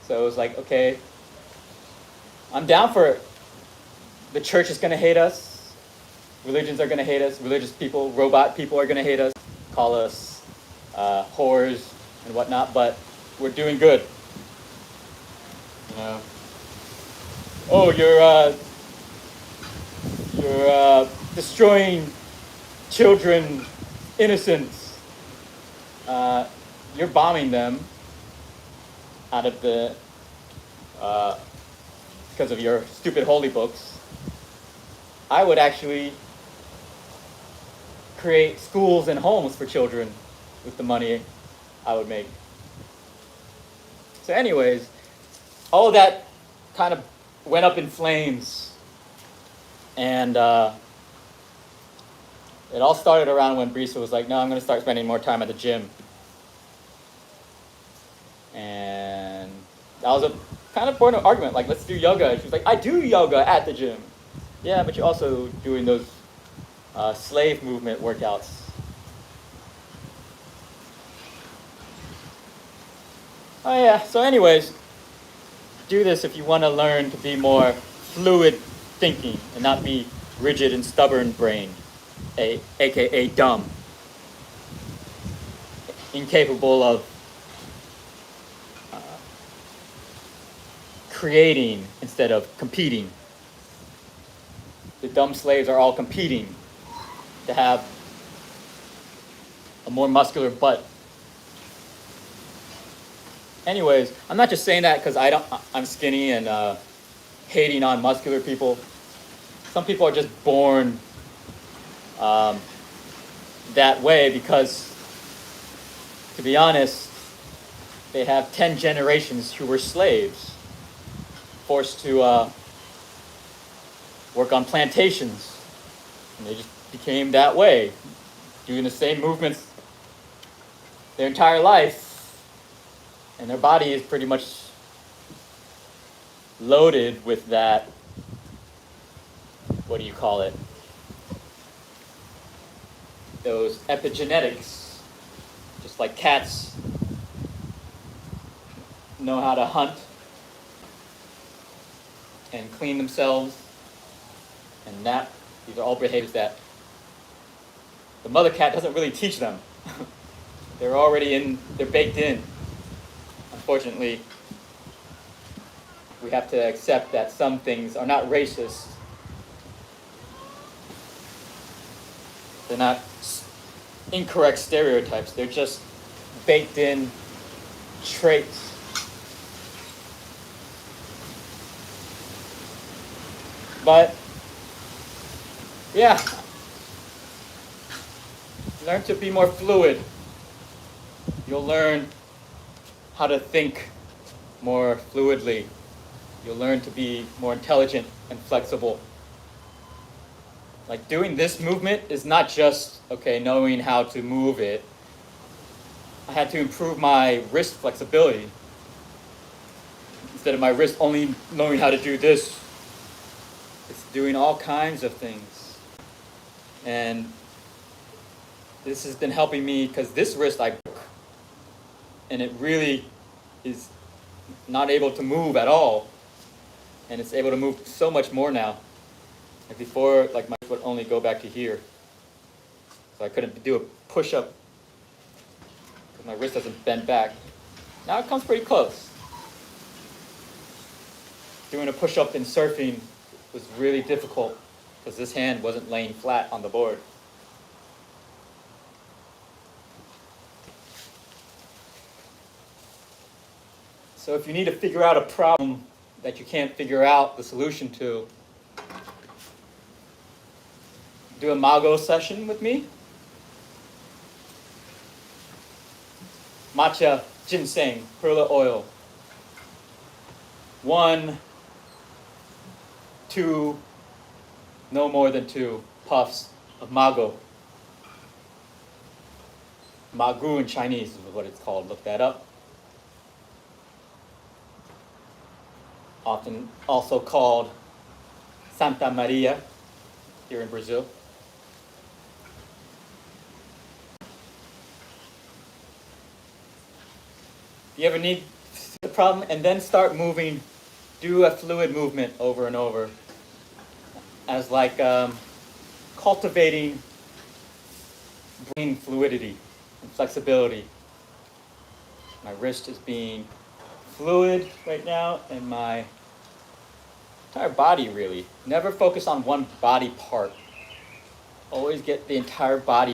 So it was like, okay, I'm down for it. The church is going to hate us. Religions are going to hate us. Religious people, robot people are going to hate us. Call us whores and whatnot. But we're doing good. You know. Oh, you're destroying children, innocents. You're bombing them out of the because of your stupid holy books. I would actually create schools and homes for children with the money I would make. So anyways, all of that kind of went up in flames. And it all started around when Brisa was like, no, I'm going to start spending more time at the gym. And that was a kind of point of argument. Like, let's do yoga. And she was like, I do yoga at the gym. Yeah, but you're also doing those slave movement workouts. Oh yeah, so anyways, do this if you want to learn to be more fluid thinking and not be rigid and stubborn brained, aka dumb, incapable of creating instead of competing. The dumb slaves are all competing to have a more muscular butt. Anyways, I'm not just saying that because I'm skinny and hating on muscular people. Some people are just born that way because, to be honest, they have 10 generations who were slaves, forced to work on plantations, and they just became that way, doing the same movements their entire life, and their body is pretty much loaded with that, what do you call it? Those epigenetics, just like cats know how to hunt and clean themselves and nap. These are all behaviors that the mother cat doesn't really teach them. They're baked in. Unfortunately, we have to accept that some things are not racist. They're not incorrect stereotypes. They're just baked in traits. But, yeah, learn to be more fluid. You'll learn how to think more fluidly. You'll learn to be more intelligent and flexible. Like, doing this movement is not just, okay, knowing how to move it. I had to improve my wrist flexibility. Instead of my wrist only knowing how to do this, it's doing all kinds of things. And this has been helping me because this wrist I broke, and it really is not able to move at all. And it's able to move so much more now. Like before, like my wrist would only go back to here. So I couldn't do a push-up because my wrist doesn't bend back. Now it comes pretty close. Doing a push-up in surfing was really difficult because this hand wasn't laying flat on the board. So if you need to figure out a problem that you can't figure out the solution to, do a Mago session with me. Matcha, ginseng, perla oil. 1, 2, no more than 2 puffs of Mago. Magu in Chinese is what it's called. Look that up. Often also called Santa Maria here in Brazil. If you ever need the problem, and then start moving, do a fluid movement over and over as like cultivating brain fluidity and flexibility. My wrist is being fluid right now, and my entire body really. Never focus on one body part. Always get the entire body.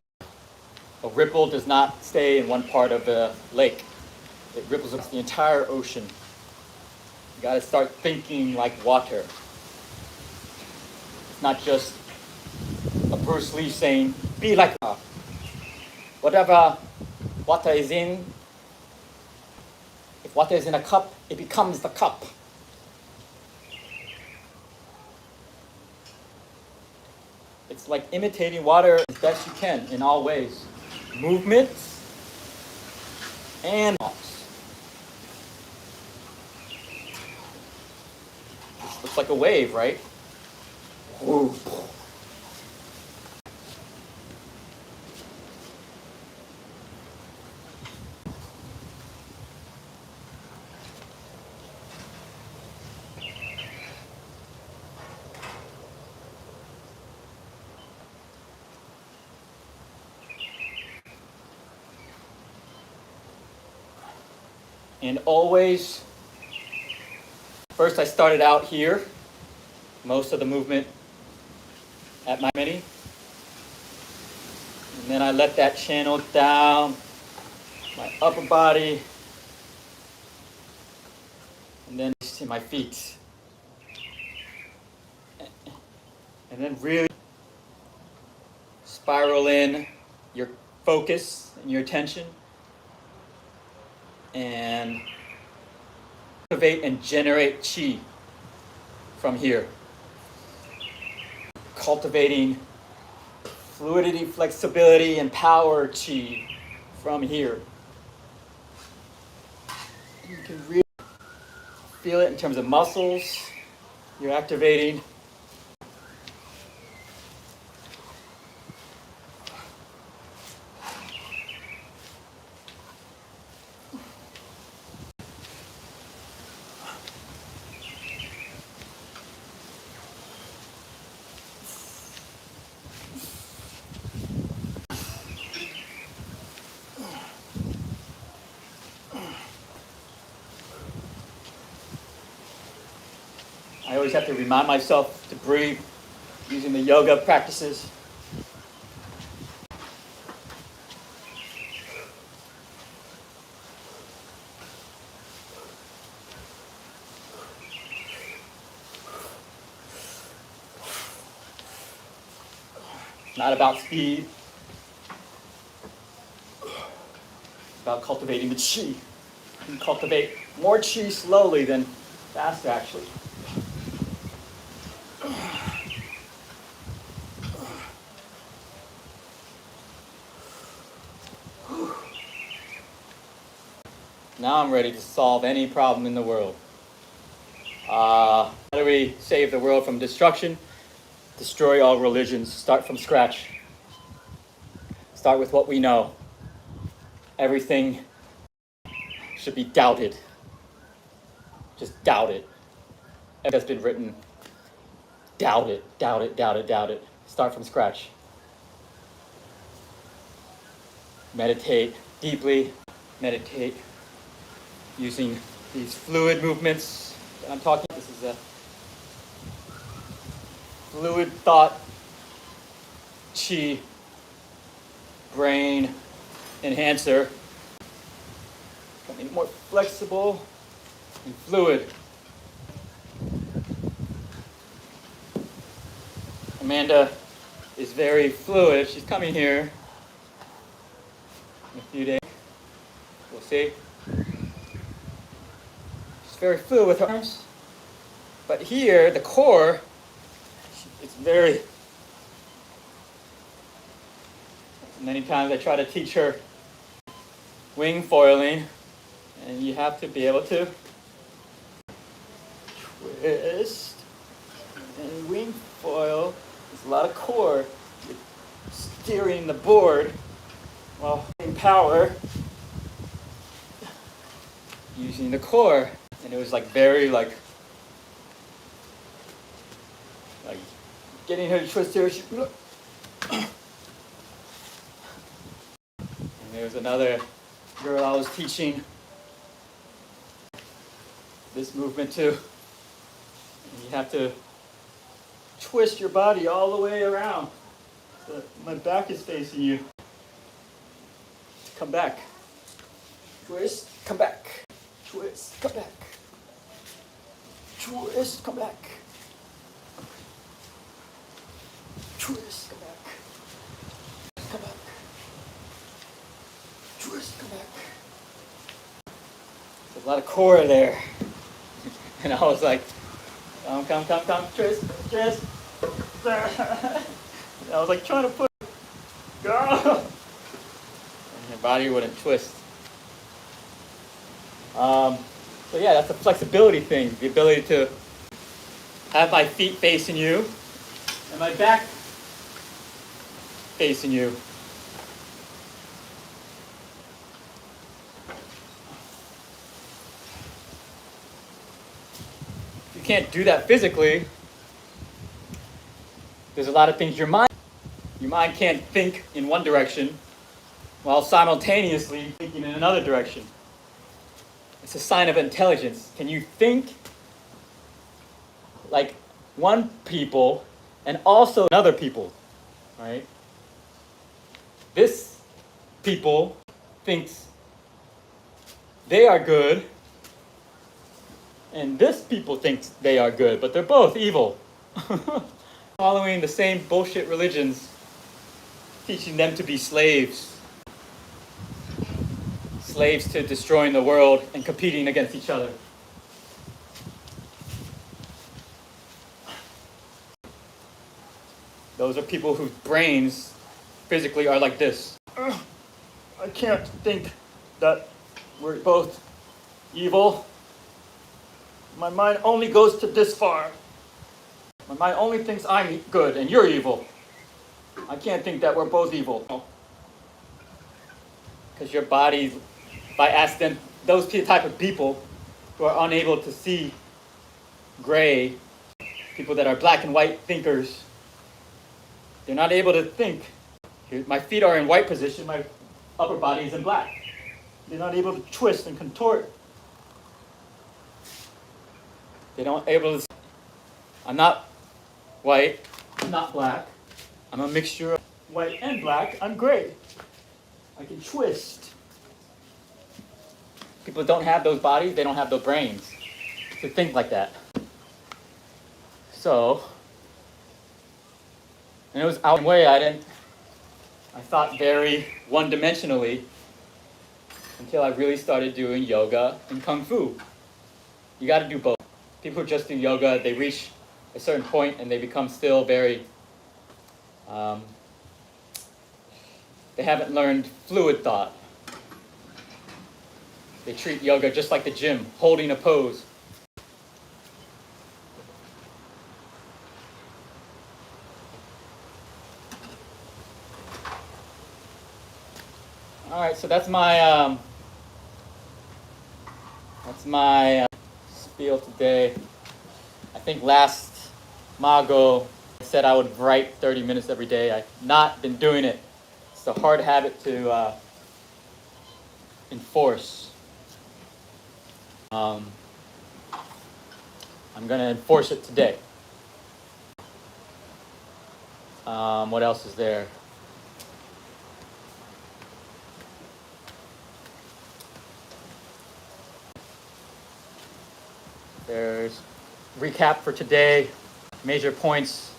A ripple does not stay in one part of the lake. It ripples across the entire ocean. You gotta start thinking like water. It's not just a Bruce Lee saying, be like water. Whatever water is in, if water is in a cup, it becomes the cup. It's like imitating water as best you can in all ways. Movements and thoughts. It's like a wave, right? Woo. And always, first I started out here, most of the movement at my mini. And then I let that channel down my upper body. And then to my feet. And then really spiral in your focus and your attention. And cultivate and generate chi from here. Cultivating fluidity, flexibility, and power chi from here. You can really feel it in terms of muscles. You're activating. I always have to remind myself to breathe using the yoga practices. Not about speed. It's about cultivating the chi. You can cultivate more chi slowly than faster, actually. Now I'm ready to solve any problem in the world. How do we save the world from destruction? Destroy all religions. Start from scratch. Start with what we know. Everything should be doubted. Just doubt it. Everything that's been written, doubt it, doubt it, doubt it, doubt it. Start from scratch. Meditate deeply. Meditate using these fluid movements that I'm talking. This is a fluid thought, chi, brain enhancer, becoming more flexible and fluid. Amanda is very fluid. She's coming here in a few days. We'll see. She's very fluid with her arms. But here, the core, it's very... Many times I try to teach her wing foiling, and you have to be able to twist and wing foil. There's a lot of core. You're steering the board while in power using the core. And it was like very like getting her to twist here. There's another girl I was teaching this movement to. And you have to twist your body all the way around. So my back is facing you. Come back. Twist, come back. Twist, come back. Twist, come back. Twist, come back. Come back. Twist, come back. There's a lot of core there. And I was like, come, twist. I was like trying to put, go. And her body wouldn't twist. So yeah, that's a flexibility thing. The ability to have my feet facing you and my back facing you. If you can't do that physically, there's a lot of things your mind can't think in one direction while simultaneously thinking in another direction. It's a sign of intelligence. Can you think like one people and also another people, right? This people thinks they are good, and this people thinks they are good, but they're both evil. Following the same bullshit religions, teaching them to be slaves. Slaves to destroying the world and competing against each other. Those are people whose brains physically are like this. I can't think that we're both evil. My mind only goes to this far. My mind only thinks I'm good and you're evil. I can't think that we're both evil. Because your body, if I ask them, those type of people who are unable to see gray, people that are black and white thinkers, they're not able to think. My feet are in white position, my upper body is in black. They're not able to twist and contort. They're not able to. I'm not white, I'm not black. I'm a mixture of white and black. I'm gray. I can twist. People don't have those bodies, they don't have those brains to think like that. So, and it was out of the way, I thought very one-dimensionally until I really started doing yoga and kung fu. You gotta do both. People who just do yoga, they reach a certain point and they become still very, they haven't learned fluid thought. They treat yoga just like the gym, holding a pose. All right, so that's my spiel today. I think last Mago said I would write 30 minutes every day. I've not been doing it. It's a hard habit to enforce. I'm going to enforce it today. What else is there? There's recap for today, major points.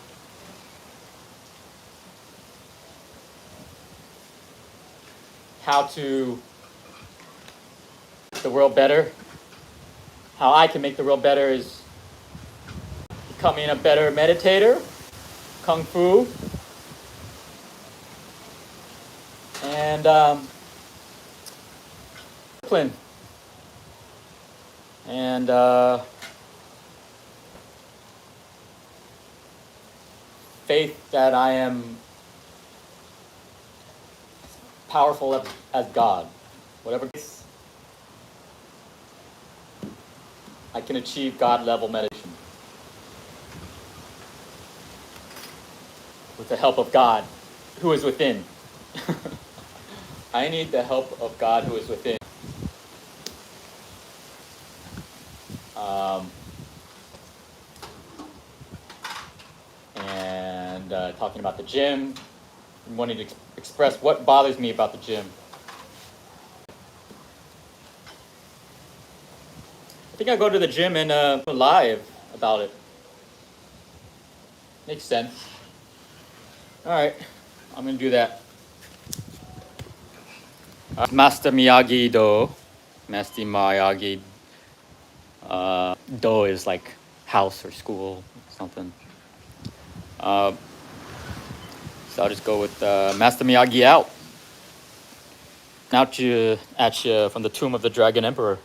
How to make the world better. How I can make the world better is becoming a better meditator, kung fu, and discipline, and faith that I am powerful as God. Whatever I can achieve God level meditation with the help of God who is within. I need the help of God who is within. And talking about the gym, and wanting to express what bothers me about the gym. I think I go to the gym and live about it. Makes sense. All right, I'm gonna do that. Master Miyagi Do. Master Miyagi Do is like house or school, something. So I'll just go with Master Miyagi out. Out at you from the Tomb of the Dragon Emperor.